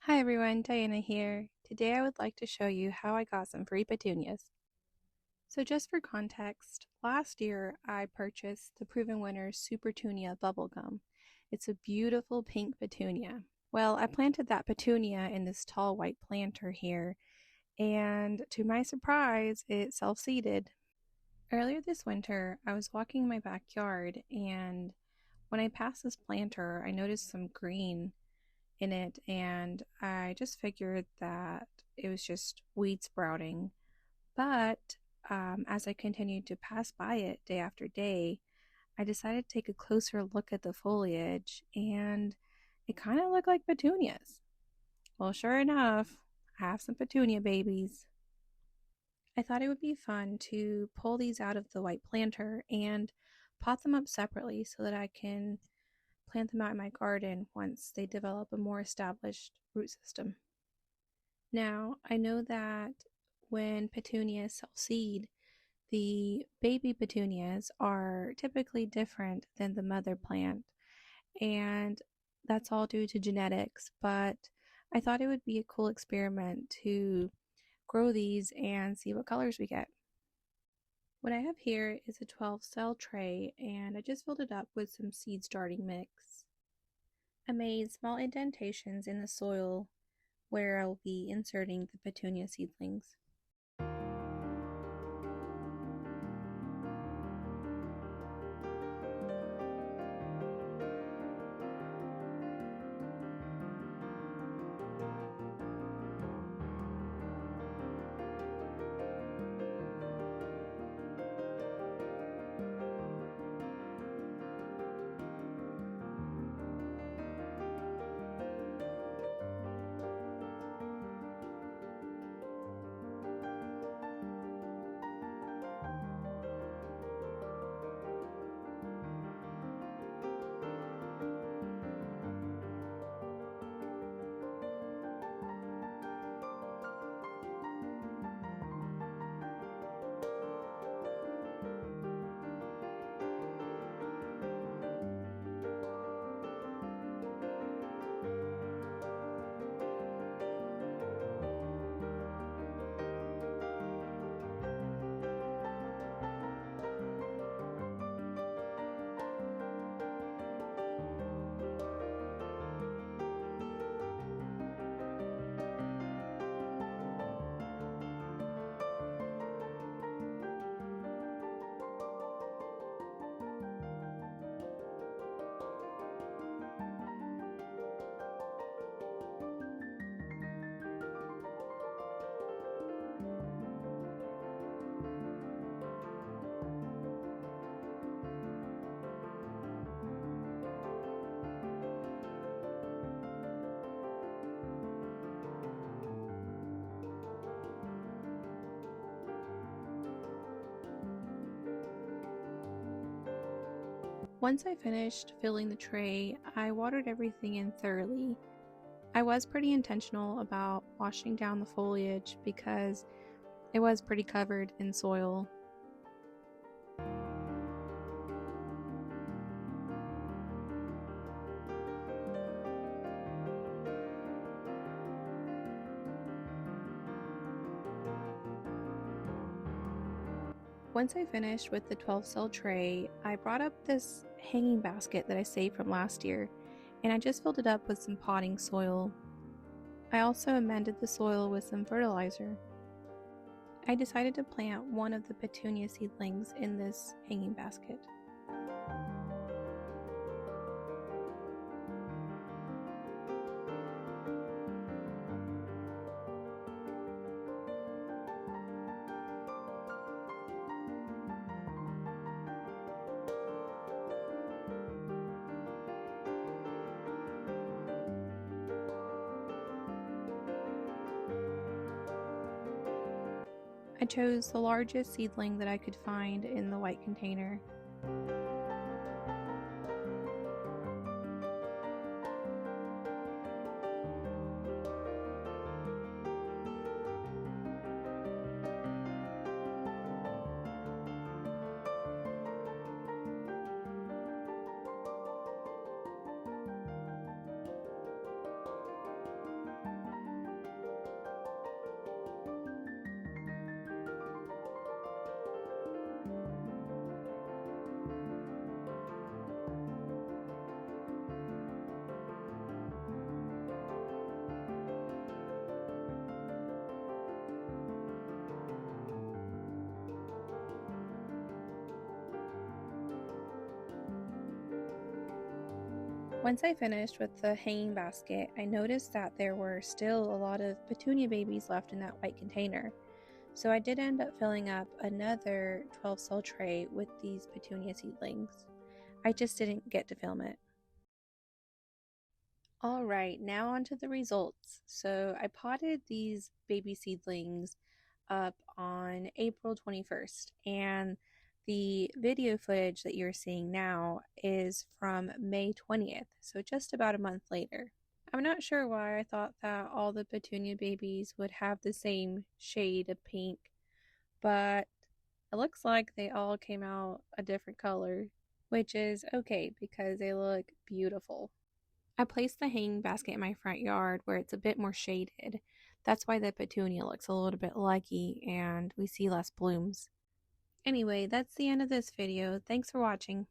Hi everyone, Diana here. Today I would like to show you how I got some free petunias. So just for context, last year I purchased the Proven Winners Super Petunia bubblegum. It's a beautiful pink petunia. Well, I planted that petunia in this tall white planter here, and to my surprise, it self-seeded. Earlier this winter, I was walking my backyard, and when I passed this planter, I noticed some green in it, and I just figured that it was just weed sprouting. But as I continued to pass by it day after day, I decided to take a closer look at the foliage, and it kind of looked like petunias. Well, sure enough, I have some petunia babies. I thought it would be fun to pull these out of the white planter and pot them up separately so that I can plant them out in my garden once they develop a more established root system. Now, I know that when petunias self-seed, the baby petunias are typically different than the mother plant, and that's all due to genetics, but I thought it would be a cool experiment to grow these and see what colors we get. What I have here is a 12 cell tray, and I just filled it up with some seed starting mix. I made small indentations in the soil where I'll be inserting the petunia seedlings. Once I finished filling the tray, I watered everything in thoroughly. I was pretty intentional about washing down the foliage because it was pretty covered in soil. Once I finished with the 12 cell tray, I brought up this hanging basket that I saved from last year, and I just filled it up with some potting soil. I also amended the soil with some fertilizer. I decided to plant one of the petunia seedlings in this hanging basket. I chose the largest seedling that I could find in the white container. Once I finished with the hanging basket, I noticed that there were still a lot of petunia babies left in that white container. So I did end up filling up another 12 cell tray with these petunia seedlings. I just didn't get to film it. Alright, now on to the results. So I potted these baby seedlings up on April 21st, and the video footage that you're seeing now is from May 20th, so just about a month later. I'm not sure why I thought that all the petunia babies would have the same shade of pink, but it looks like they all came out a different color, which is okay because they look beautiful. I placed the hanging basket in my front yard where it's a bit more shaded. That's why the petunia looks a little bit leggy and we see less blooms. Anyway, that's the end of this video. Thanks for watching.